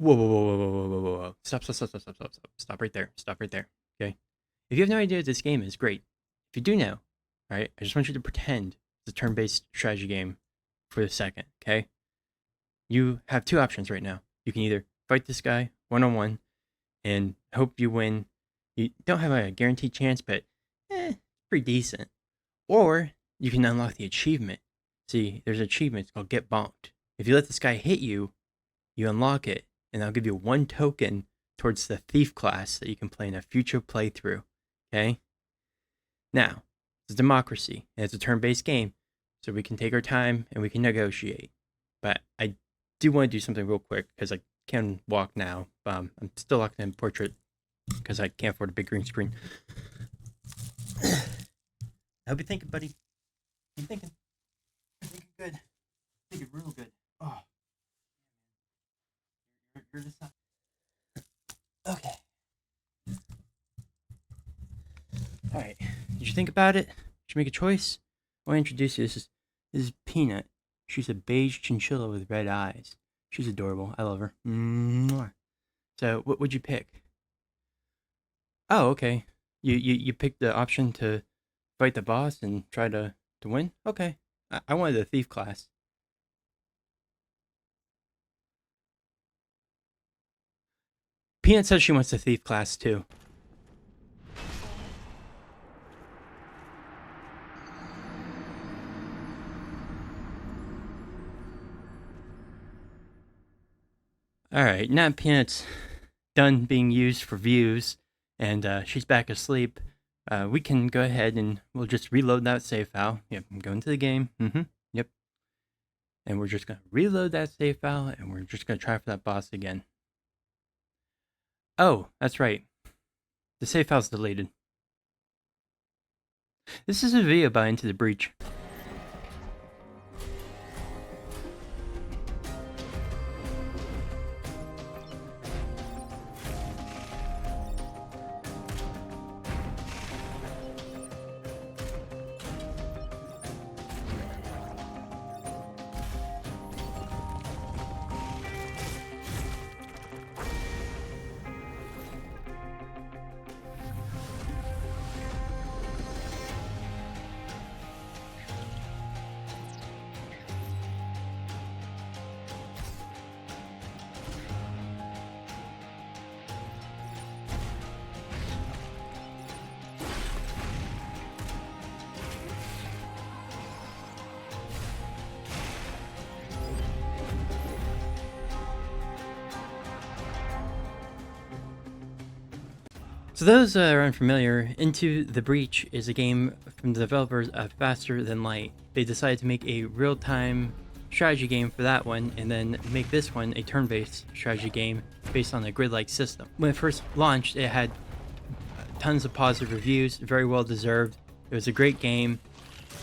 Whoa, whoa, whoa, whoa, whoa, whoa, whoa, whoa. Stop, stop, stop, stop, stop, stop, stop. Stop right there. Stop right there. Okay. If you have no idea what this game is, great. If you do know, all right, I just want you to pretend it's a turn-based strategy game for a second, okay? You have two options right now. You can either fight this guy one-on-one and hope you win. You don't have a guaranteed chance, but pretty decent. Or you can unlock the achievement. See, there's an achievement. It's called Get Bonked. If you let this guy hit you, you unlock it, and I'll give you 1 token towards the Thief class that you can play in a future playthrough. Okay? Now, it's a democracy, and it's a turn-based game, so we can take our time and we can negotiate. But I do want to do something real quick, because I can walk now. I'm still locked in portrait, because I can't afford a big green screen. I hope you're thinking, buddy. I'm thinking. I'm thinking good. I'm thinking real good. Oh. You're the sun. Okay. Alright. Did you think about it? Did you make a choice? I want to introduce you. This is Peanut. She's a beige chinchilla with red eyes. She's adorable. I love her. Mwah. So, what would you pick? Oh, okay. You picked the option to fight the boss and try to win? Okay. I wanted the thief class. Peanut says she wants the thief class too. Alright, now Peanut's done being used for views, and she's back asleep. We can go ahead and we'll just reload that save file. Yep, I'm going to the game. Yep. And we're just going to reload that save file, and we're just going to try for that boss again. Oh, that's right. The save file's deleted. This is a video about Into the Breach. So those that are unfamiliar, Into the Breach is a game from the developers of Faster Than Light. They decided to make a real-time strategy game for that one, and then make this one a turn-based strategy game based on a grid-like system. When it first launched, it had tons of positive reviews, very well deserved. It was a great game,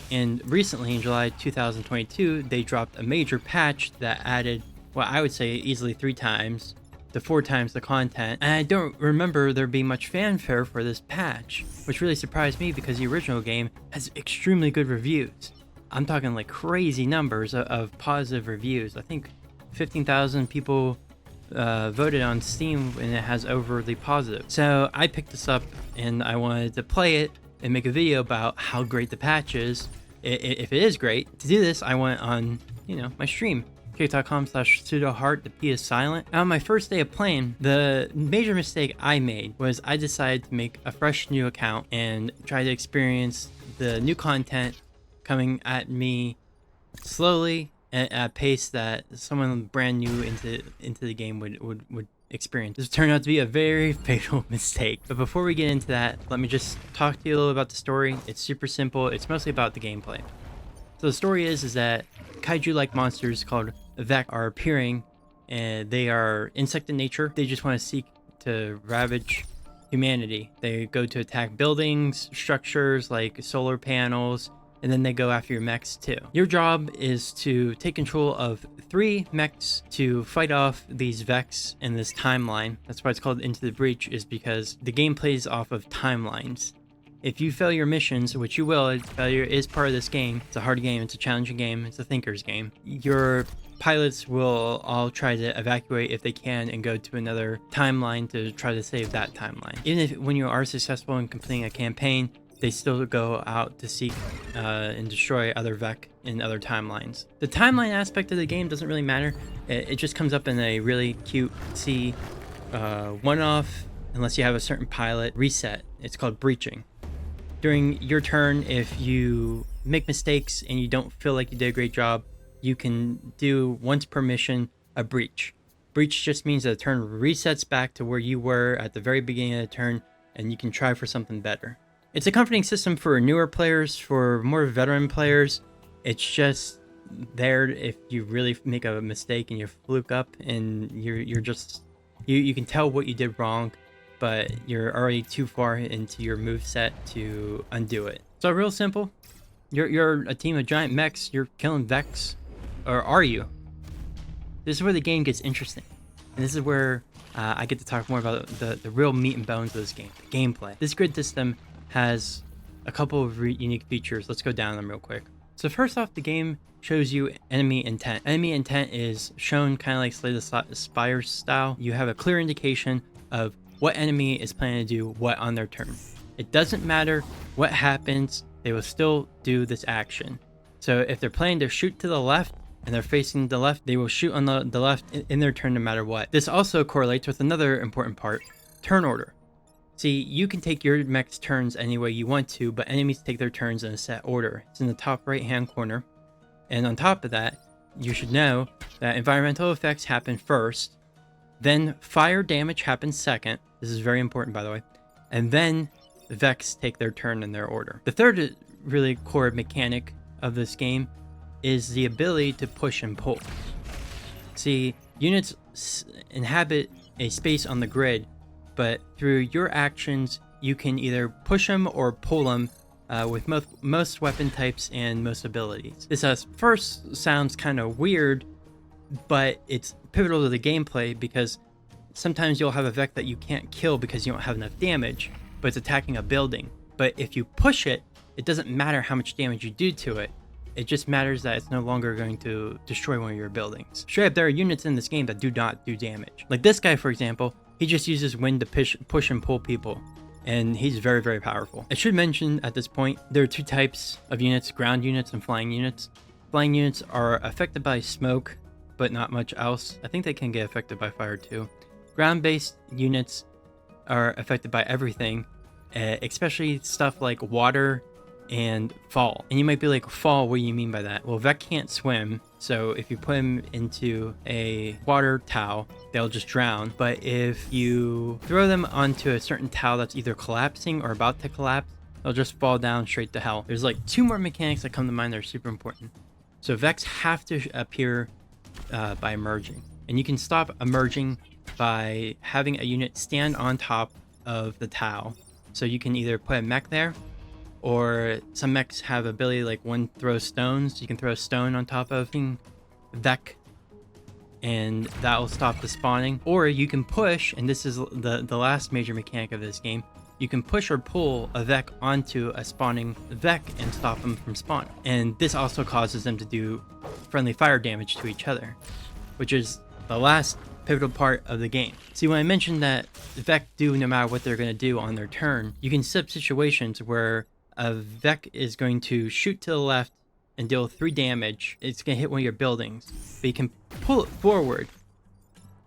and recently in July 2022, they dropped a major patch that added what I would say easily 3 times to 4 times the content, and I don't remember there being much fanfare for this patch, which really surprised me because the original game has extremely good reviews. I'm talking like crazy numbers of positive reviews. I think 15,000 people voted on Steam, and it has overly positive. So I picked this up and I wanted to play it and make a video about how great the patch is, if it is great. To do this, I went on, my stream. kick.com/pseudoheart, the P is silent. On my first day of playing, the major mistake I made was I decided to make a fresh new account and try to experience the new content coming at me slowly at a pace that someone brand new into the game would experience. This turned out to be a very fatal mistake. But before we get into that, let me just talk to you a little about the story. It's super simple. It's mostly about the gameplay. So the story is that kaiju-like monsters called Vek are appearing, and they are insect in nature. They just want to seek to ravage humanity. They go to attack buildings, structures like solar panels, and then they go after your mechs too. Your job is to take control of 3 mechs to fight off these Veks in this timeline. That's why it's called Into the Breach, is because the game plays off of timelines. If you fail your missions, which you will, failure is part of this game. It's a hard game, it's a challenging game, it's a thinker's game. Your pilots will all try to evacuate if they can and go to another timeline to try to save that timeline. Even if when you are successful in completing a campaign, they still go out to seek and destroy other Vec in other timelines. The timeline aspect of the game doesn't really matter. It just comes up in a really cute one-off, unless you have a certain pilot, reset. It's called breaching. During your turn, if you make mistakes and you don't feel like you did a great job, you can do once per mission a breach. Breach just means that the turn resets back to where you were at the very beginning of the turn, and you can try for something better. It's a comforting system for newer players. For more veteran players, it's just there if you really make a mistake and you fluke up and you're just you can tell what you did wrong, but you're already too far into your move set to undo it. So real simple. You're a team of giant mechs. You're killing Vex, or are you? This is where the game gets interesting, and this is where I get to talk more about the real meat and bones of this game, the gameplay. This grid system has a couple of unique features. Let's go down them real quick. So first off, the game shows you enemy intent. Enemy intent is shown kind of like Slay the Spire style. You have a clear indication of what enemy is planning to do what on their turn. It doesn't matter what happens, they will still do this action. So if they're planning to shoot to the left and they're facing the left, they will shoot on the left in their turn no matter what. This also correlates with another important part, turn order. See, you can take your mech's turns any way you want to, but enemies take their turns in a set order. It's in the top right hand corner. And on top of that, you should know that environmental effects happen first, then fire damage happens second. This is very important, by the way. And then Vex take their turn in their order. The third really core mechanic of this game is the ability to push and pull. See, units inhabit a space on the grid, but through your actions, you can either push them or pull them with most weapon types and most abilities. This first sounds kind of weird, but it's pivotal to the gameplay because sometimes you'll have a Vec that you can't kill because you don't have enough damage, but it's attacking a building. But if you push it, it doesn't matter how much damage you do to it. It just matters that it's no longer going to destroy one of your buildings. Straight up, there are units in this game that do not do damage. Like this guy, for example, he just uses wind to push and pull people, and he's very, very powerful. I should mention at this point, there are two types of units, ground units and flying units. Flying units are affected by smoke, but not much else. I think they can get affected by fire too. Ground-based units are affected by everything, especially stuff like water and fall. And you might be like, fall, what do you mean by that? Well, Vec can't swim, so if you put him into a water towel, they'll just drown. But if you throw them onto a certain towel that's either collapsing or about to collapse, they'll just fall down straight to hell. There's like two more mechanics that come to mind that are super important. So Vecs have to appear by emerging, and you can stop emerging by having a unit stand on top of the towel. So you can either put a mech there, or some mechs have ability like one throws stones. You can throw a stone on top of Vec, and that will stop the spawning. Or you can push, and this is the last major mechanic of this game, you can push or pull a Vec onto a spawning Vec and stop them from spawning. And this also causes them to do friendly fire damage to each other, which is the last pivotal part of the game. See, when I mentioned that Vec do no matter what they're going to do on their turn, you can set up situations where a Vec is going to shoot to the left and deal 3 damage. It's going to hit one of your buildings, but you can pull it forward.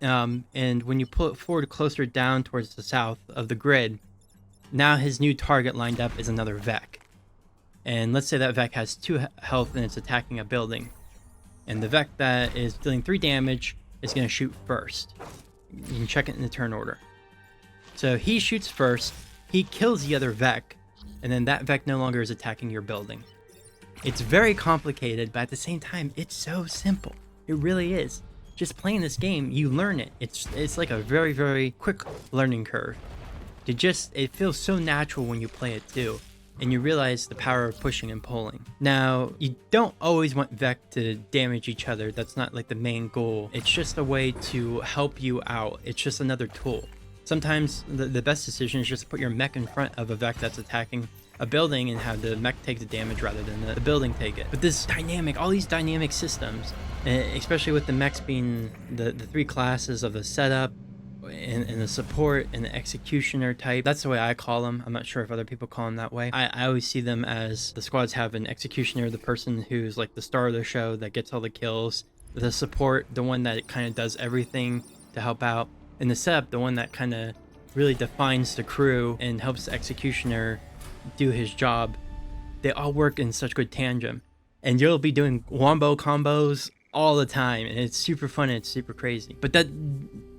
And when you pull it forward closer down towards the south of the grid, now his new target lined up is another Vec. And let's say that Vec has 2 health and it's attacking a building. And the Vec that is dealing 3 damage is going to shoot first. You can check it in the turn order. So he shoots first, he kills the other Vec, and then that Vec no longer is attacking your building. It's very complicated, but at the same time, it's so simple. It really is. Just playing this game, you learn it. It's like a very, very quick learning curve. It feels so natural when you play it too, and you realize the power of pushing and pulling. Now, you don't always want Vec to damage each other. That's not like the main goal. It's just a way to help you out. It's just another tool. Sometimes the best decision is just to put your mech in front of a Vec that's attacking a building and have the mech take the damage rather than the building take it. But this dynamic, all these dynamic systems, especially with the mechs being the three classes of the setup and the support and the executioner type, that's the way I call them. I'm not sure if other people call them that way. I always see them as the squads have an executioner, the person who's like the star of the show that gets all the kills, the support, the one that kind of does everything to help out, and the setup, the one that kind of really defines the crew and helps the executioner do his job. They all work in such good tandem, and you'll be doing wombo combos all the time, and it's super fun and it's super crazy. But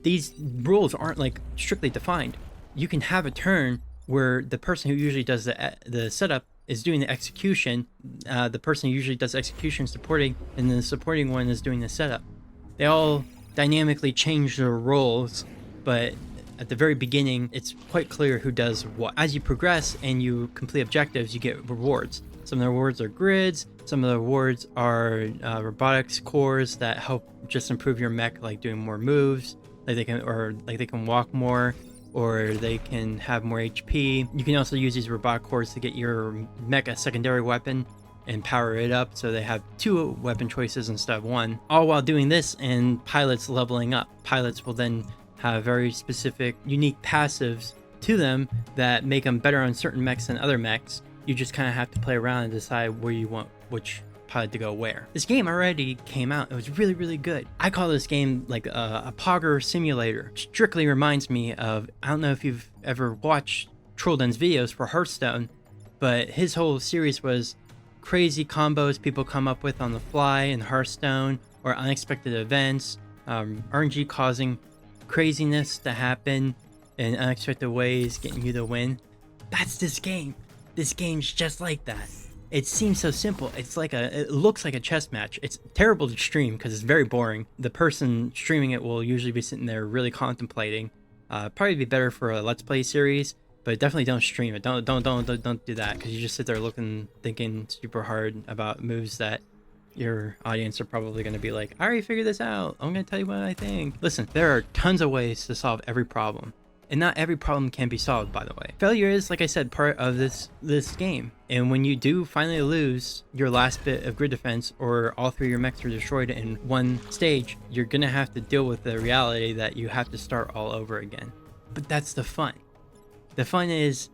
these rules aren't like strictly defined. You can have a turn where the person who usually does the setup is doing the execution, the person who usually does execution supporting, and the supporting one is doing the setup. They all dynamically change their roles, but at the very beginning, it's quite clear who does what. As you progress and you complete objectives, you get rewards. Some of the rewards are grids, some of the rewards are robotics cores that help just improve your mech, like doing more moves, like they can walk more, or they can have more HP. You can also use these robotic cores to get your mech a secondary weapon and power it up, so they have 2 weapon choices instead of 1. All while doing this and pilots leveling up. Pilots will then have very specific, unique passives to them that make them better on certain mechs than other mechs. You just kind of have to play around and decide where you want which pilot to go where. This game already came out. It was really, really good. I call this game like a Pogger simulator. Strictly reminds me of, I don't know if you've ever watched Trollden's videos for Hearthstone, but his whole series was crazy combos people come up with on the fly in Hearthstone, or unexpected events, RNG causing craziness to happen in unexpected ways, getting you the win. That's this game. This game's just like that. It seems so simple. It looks like a chess match. It's terrible to stream because it's very boring. The person streaming it will usually be sitting there really contemplating. Probably be better for a Let's Play series, but definitely don't stream it. Don't do that, because you just sit there thinking super hard about moves that your audience are probably going to be like, I already figured this out. I'm going to tell you what I think. Listen, there are tons of ways to solve every problem, and not every problem can be solved, by the way. Failure is, like I said, part of this game. And when you do finally lose your last bit of grid defense, or all 3 of your mechs are destroyed in one stage, you're going to have to deal with the reality that you have to start all over again. But that's the fun. The fun is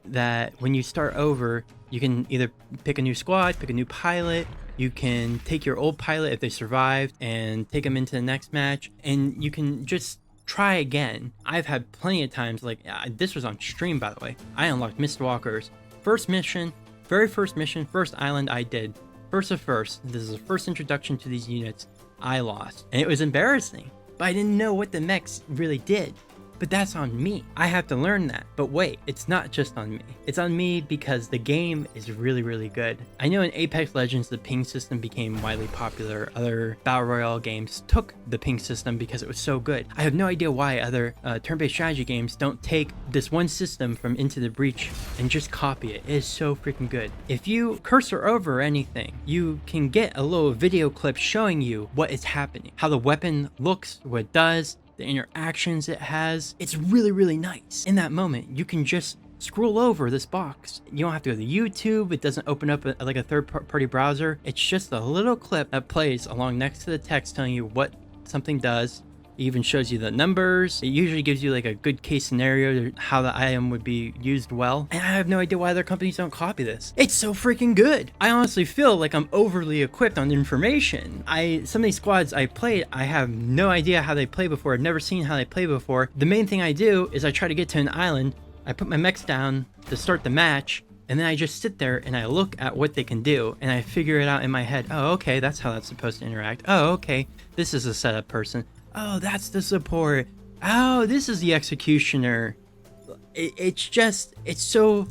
that when you start over, you can either pick a new squad, pick a new pilot. You can take your old pilot if they survived and take them into the next match, and you can just try again. I've had plenty of times, like this was on stream, by the way. I unlocked Mistwalkers. First mission, very first mission, first island I did. First of first. This is the first introduction to these units. I lost, and it was embarrassing, but I didn't know what the mechs really did. But that's on me. I have to learn that. But wait, it's not just on me. It's on me because the game is really, really good. I know in Apex Legends, the ping system became widely popular. Other Battle Royale games took the ping system because it was so good. I have no idea why other turn-based strategy games don't take this one system from Into the Breach and just copy it. It is so freaking good. If you cursor over anything, you can get a little video clip showing you what is happening, how the weapon looks, what it does, the interactions it has. It's really, really nice. In that moment, you can just scroll over this box. You don't have to go to YouTube. It doesn't open up like a third-party browser. It's just a little clip that plays along next to the text telling you what something does. It even shows you the numbers. It usually gives you like a good case scenario, how the item would be used well. And I have no idea why other companies don't copy this. It's so freaking good. I honestly feel like I'm overly equipped on information. Some of these squads I played, I have no idea how they play before. I've never seen how they play before. The main thing I do is I try to get to an island. I put my mechs down to start the match, and then I just sit there and I look at what they can do, and I figure it out in my head. Oh, okay, that's how that's supposed to interact. Oh, okay, this is a setup person. Oh, that's the support. Oh, this is the executioner. It's so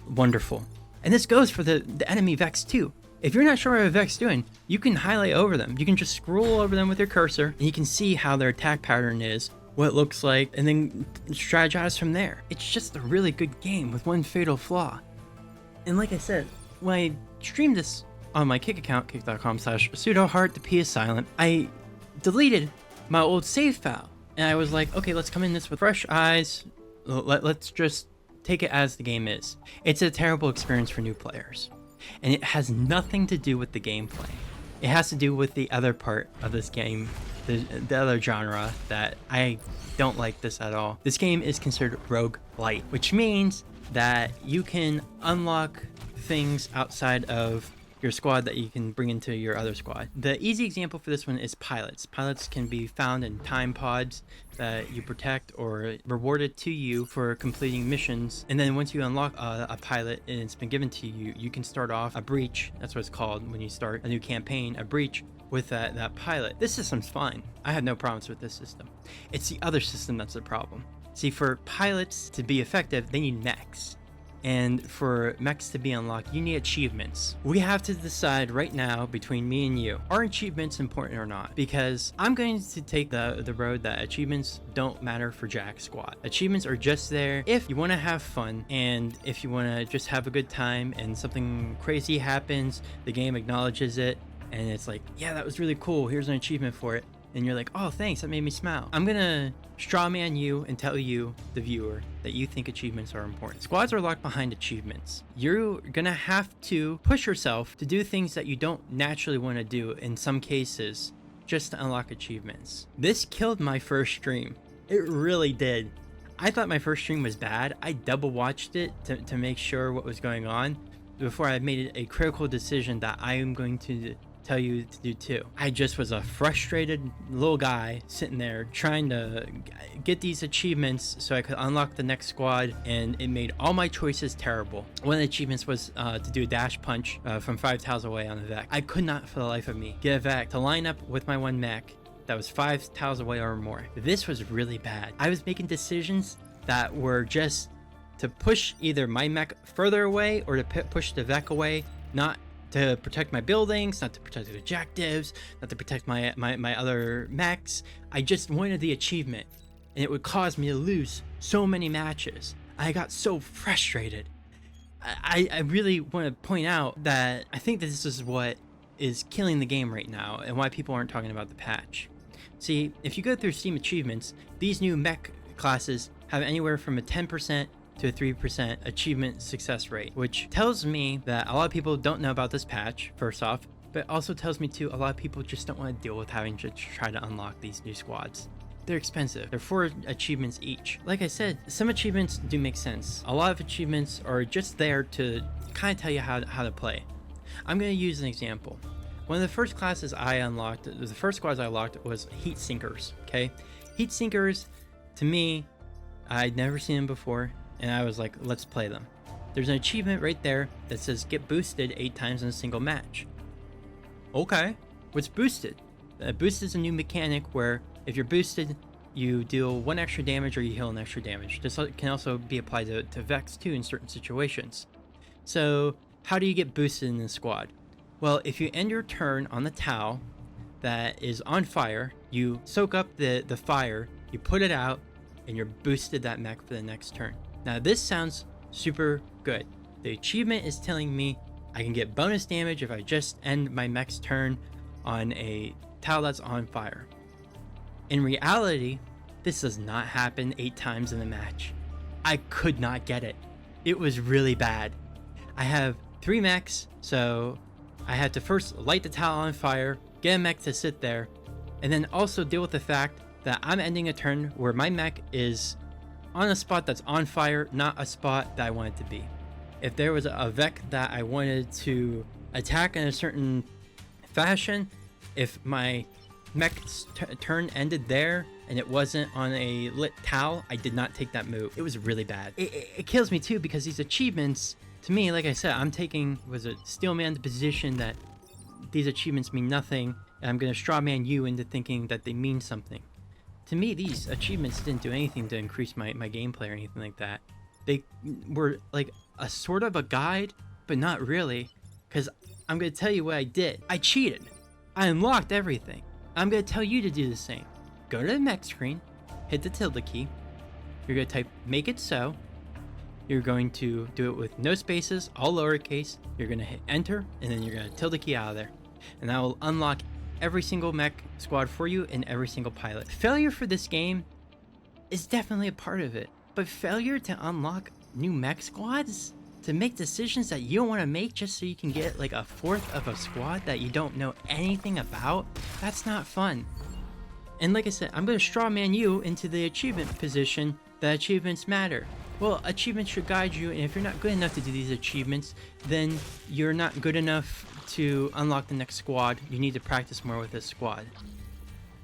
wonderful. And this goes for the enemy Vex too. If you're not sure what a Vex is doing, you can highlight over them. You can just scroll over them with your cursor, and you can see how their attack pattern is, what it looks like, and then strategize from there. It's just a really good game with one fatal flaw. And like I said, when I streamed this on my Kick account, kick.com/pseudoheart, the P is silent, I deleted my old save file, and I was like, okay, let's come in this with fresh eyes. Let's just take it as the game is. It's a terrible experience for new players. And it has nothing to do with the gameplay. It has to do with the other part of this game, the other genre, that I don't like this at all. This game is considered roguelite, which means that you can unlock things outside of your squad that you can bring into your other squad. The easy example for this one is pilots. Pilots can be found in time pods that you protect or rewarded to you for completing missions. And then once you unlock a pilot and it's been given to you, you can start off a breach. That's what it's called when you start a new campaign, a breach with that pilot. This system's fine. I had no problems with this system. It's the other system that's the problem. See, for pilots to be effective, they need mechs. And for mechs to be unlocked, you need achievements. We have to decide right now between me and you, are achievements important or not? Because I'm going to take the road that achievements don't matter for Jack Squad. Achievements are just there if you want to have fun, and if you want to just have a good time and something crazy happens, the game acknowledges it, and it's like, yeah, that was really cool, here's an achievement for it. And you're like, oh, thanks, that made me smile. I'm gonna strawman you and tell you, the viewer, that you think achievements are important. Squads are locked behind achievements. You're gonna have to push yourself to do things that you don't naturally want to do in some cases, just to unlock achievements. This killed my first stream. It really did. I thought my first stream was bad. I double watched it to make sure what was going on before I made a critical decision that I am going to tell you to do too. I just was a frustrated little guy sitting there trying to get these achievements so I could unlock the next squad, and it made all my choices terrible. One of the achievements was to do a dash punch from 5 tiles away on a Vec. I could not for the life of me get a Vec to line up with my one mech that was 5 tiles away or more. This was really bad. I was making decisions that were just to push either my mech further away or to push the Vec away, not to protect my buildings, not to protect the objectives, not to protect my other mechs. I just wanted the achievement, and it would cause me to lose so many matches. I got so frustrated. I really want to point out that I think that this is what is killing the game right now and why people aren't talking about the patch. See, if you go through Steam achievements, these new mech classes have anywhere from a 10% to a 3% achievement success rate, which tells me that a lot of people don't know about this patch, first off, but also tells me too, a lot of people just don't want to deal with having to try to unlock these new squads. They're expensive. They're 4 achievements each. Like I said, some achievements do make sense. A lot of achievements are just there to kind of tell you how to play. I'm going to use an example. One of the first classes I unlocked, the first squads I unlocked was Heat Sinkers, okay? Heat Sinkers, to me, I'd never seen them before, and I was like, let's play them. There's an achievement right there that says get boosted 8 times in a single match. Okay, what's boosted? Boost is a new mechanic where if you're boosted, you deal 1 extra damage or you heal an extra damage. This can also be applied to Vex too in certain situations. So how do you get boosted in the squad? Well, if you end your turn on the towel that is on fire, you soak up the fire, you put it out, and you're boosted that mech for the next turn. Now this sounds super good. The achievement is telling me I can get bonus damage if I just end my mech's turn on a tile that's on fire. In reality, this does not happen 8 times in a match. I could not get it. It was really bad. I have 3 mechs, so I had to first light the tile on fire, get a mech to sit there, and then also deal with the fact that I'm ending a turn where my mech is on a spot that's on fire, not a spot that I want it to be. If there was a Vec that I wanted to attack in a certain fashion, if my mech's turn ended there and it wasn't on a lit towel, I did not take that move. It was really bad. It kills me too, because these achievements, to me, like I said, I'm taking Steelman's position that these achievements mean nothing, and I'm gonna strawman you into thinking that they mean something. To me, these achievements didn't do anything to increase my gameplay or anything like that. They were like a sort of a guide, but not really, because I'm going to tell you what I did. I cheated. I unlocked everything. I'm going to tell you to do the same. Go to the mech screen, hit the tilde key. You're going to type make it so. You're going to do it with no spaces, all lowercase. You're going to hit enter, and then you're going to tilde key out of there. And that will unlock every single mech squad for you and every single pilot. Failure for this game is definitely a part of it, but failure to unlock new mech squads to make decisions that you don't want to make just so you can get like a fourth of a squad that you don't know anything about. That's not fun. And like I said, I'm going to strawman you into the achievement position that achievements matter. Well, achievements should guide you, and if you're not good enough to do these achievements, then you're not good enough to unlock the next squad. You need to practice more with this squad.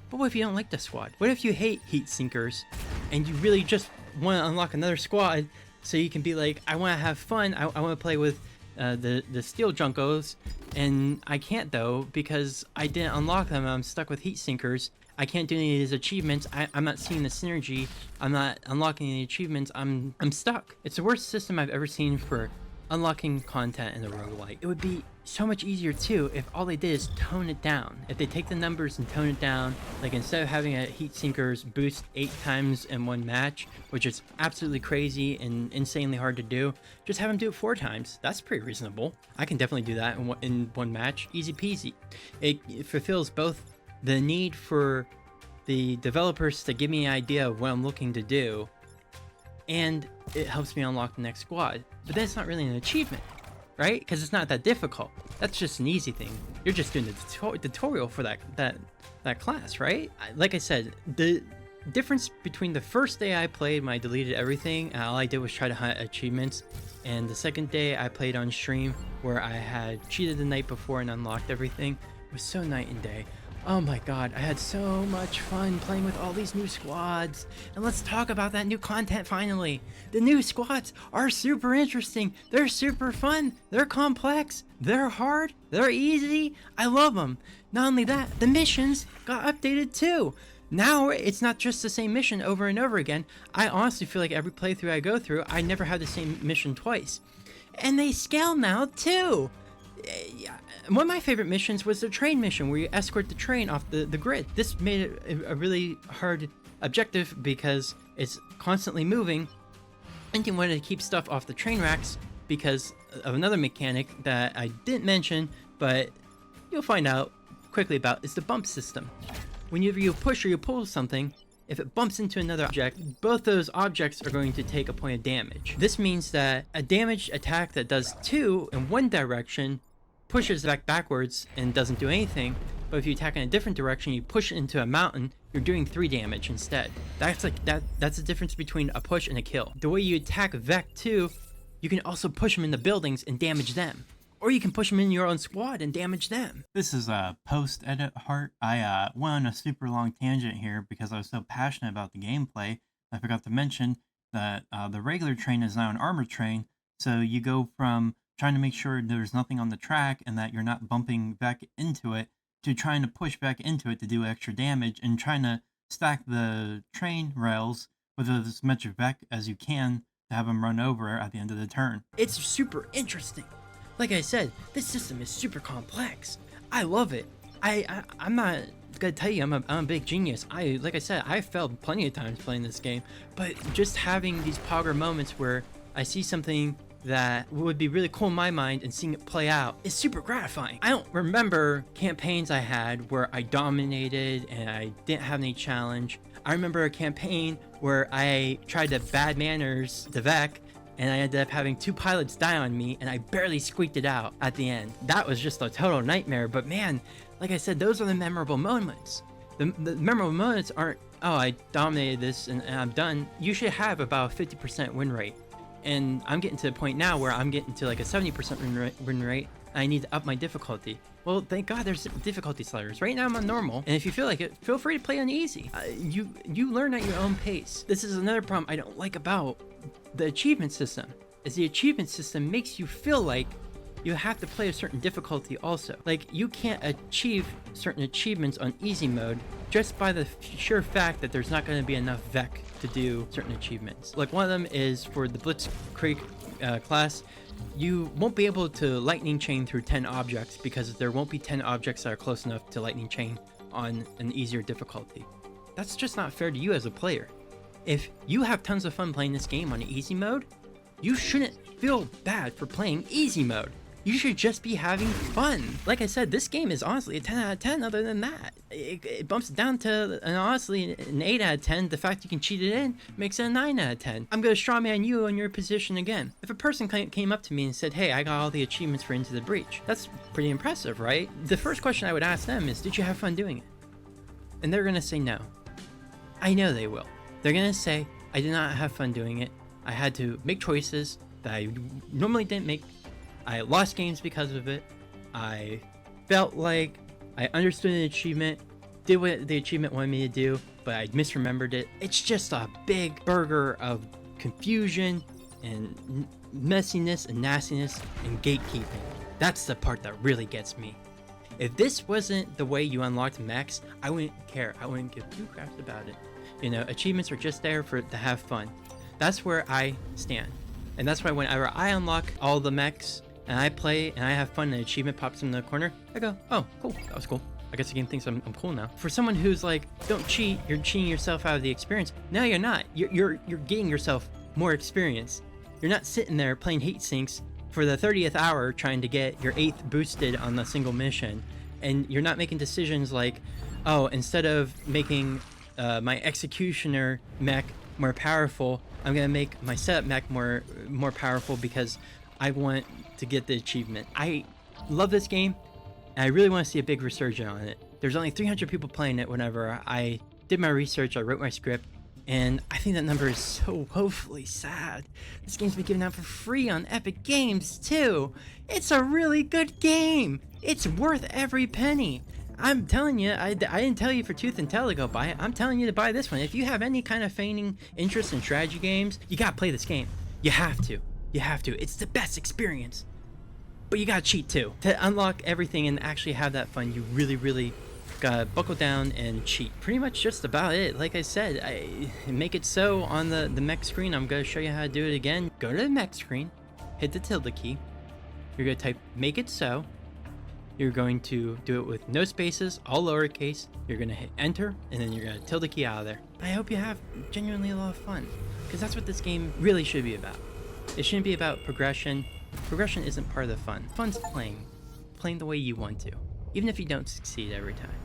But what if you don't like the squad? What if you hate heat sinkers and you really just want to unlock another squad so you can be like, I want to have fun, I want to play with the steel junkos, and I can't though because I didn't unlock them. I'm stuck with heat sinkers. I can't do any of these achievements. I'm not seeing the synergy. I'm not unlocking any achievements. I'm stuck. It's the worst system I've ever seen for unlocking content in a roguelike. It would be so much easier too if all they did is tone it down. If they take the numbers and tone it down, like instead of having a heat sinkers boost 8 times in one match, which is absolutely crazy and insanely hard to do, just have them do it 4 times. That's pretty reasonable. I can definitely do that in one match. Easy peasy. It fulfills both the need for the developers to give me an idea of what I'm looking to do, and it helps me unlock the next squad. But then it's not really an achievement, right? Because it's not that difficult. That's just an easy thing. You're just doing the tutorial for that class, right? Like I said, the difference between the first day I played when I deleted everything and all I did was try to hunt achievements, and the second day I played on stream where I had cheated the night before and unlocked everything, was so night and day. Oh my god, I had so much fun playing with all these new squads. And let's talk about that new content finally. The new squads are super interesting. They're super fun. They're complex. They're hard. They're easy. I love them. Not only that, the missions got updated too. Now it's not just the same mission over and over again. I honestly feel like every playthrough I go through, I never have the same mission twice. And they scale now too. One of my favorite missions was the train mission where you escort the train off the grid. This made it a really hard objective because it's constantly moving, and you wanted to keep stuff off the train racks because of another mechanic that I didn't mention, but you'll find out quickly about, is the bump system. Whenever you push or you pull something, if it bumps into another object, both those objects are going to take a point of damage. This means that a damaged attack that does 2 in one direction pushes backwards and doesn't do anything, but if you attack in a different direction, you push it into a mountain, you're doing 3 damage instead. That's the difference between a push and a kill. The way you attack Vec 2, you can also push them into buildings and damage them. Or you can push them in your own squad and damage them. This is a post-edit Heart. I went on a super long tangent here because I was so passionate about the gameplay. I forgot to mention that the regular train is now an armored train, so you go from trying to make sure there's nothing on the track and that you're not bumping back into it, to trying to push back into it to do extra damage and trying to stack the train rails with as much Vec as you can to have them run over at the end of the turn. It's super interesting. Like I said, this system is super complex. I love it. I'm not gonna tell you I'm a big genius. Like I said, I failed plenty of times playing this game, but just having these pogger moments where I see something that would be really cool in my mind and seeing it play out is super gratifying. I don't remember campaigns I had where I dominated and I didn't have any challenge. I remember a campaign where I tried to bad manners the Vec, and I ended up having 2 pilots die on me, and I barely squeaked it out at the end. That was just a total nightmare, but man, like I said, those are the memorable moments. The memorable moments aren't, oh, I dominated this and I'm done. You should have about a 50% win rate. And I'm getting to the point now where I'm getting to like a 70% win rate. I need to up my difficulty. Well, thank God there's difficulty sliders. Right now I'm on normal, and if you feel like it, feel free to play on easy. You learn at your own pace. This is another problem I don't like about the achievement system, is the achievement system makes you feel like you have to play a certain difficulty also. Like, you can't achieve certain achievements on easy mode just by the sheer fact that there's not going to be enough Vec to do certain achievements. Like, one of them is for the Blitzkrieg class, you won't be able to lightning chain through 10 objects because there won't be 10 objects that are close enough to lightning chain on an easier difficulty. That's just not fair to you as a player. If you have tons of fun playing this game on easy mode, you shouldn't feel bad for playing easy mode. You should just be having fun. Like I said, this game is honestly a 10 out of 10 other than that. It bumps it down to, honestly, an 8 out of 10. The fact you can cheat it in makes it a 9 out of 10. I'm gonna strawman you on your position again. If a person came up to me and said, hey, I got all the achievements for Into the Breach, that's pretty impressive, right? The first question I would ask them is, did you have fun doing it? And they're gonna say no. I know they will. They're gonna say, I did not have fun doing it. I had to make choices that I normally didn't make. I lost games because of it. I felt like I understood an achievement, did what the achievement wanted me to do, but I misremembered it. It's just a big burger of confusion and messiness and nastiness and gatekeeping. That's the part that really gets me. If this wasn't the way you unlocked mechs, I wouldn't care. I wouldn't give two craps about it. You know, achievements are just there to have fun. That's where I stand. And that's why whenever I unlock all the mechs and I play and I have fun and an achievement pops in the corner, I go, oh, cool, that was cool. I guess the game thinks I'm cool now. For someone who's like, don't cheat, you're cheating yourself out of the experience. No, you're not. You're getting yourself more experience. You're not sitting there playing heat sinks for the 30th hour trying to get your 8th boosted on the single mission. And you're not making decisions like, oh, instead of making my executioner mech more powerful, I'm gonna make my setup mech more powerful because I want to get the achievement. I love this game, and I really want to see a big resurgence on it. There's only 300 people playing it whenever I did my research, I wrote my script, and I think that number is so woefully sad. This game's been given out for free on Epic Games too. It's a really good game. It's worth every penny. I'm telling you, I didn't tell you for tooth and tail to go buy it. I'm telling you to buy this one. If you have any kind of feigning interest in strategy games, you gotta play this game. You have to. You have to. It's the best experience. But you gotta cheat too. To unlock everything and actually have that fun, you really gotta buckle down and cheat. Pretty much just about it. Like I said, I make it so on the mech screen. I'm gonna show you how to do it again. Go to the mech screen, hit the tilde key. You're gonna type make it so. You're going to do it with no spaces, all lowercase. You're gonna hit enter, and then you're gonna tilde key out of there. I hope you have genuinely a lot of fun, because that's what this game really should be about. It shouldn't be about progression. Progression isn't part of the fun. Fun's playing the way you want to, even if you don't succeed every time.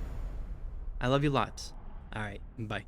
I love you lots. All right, bye.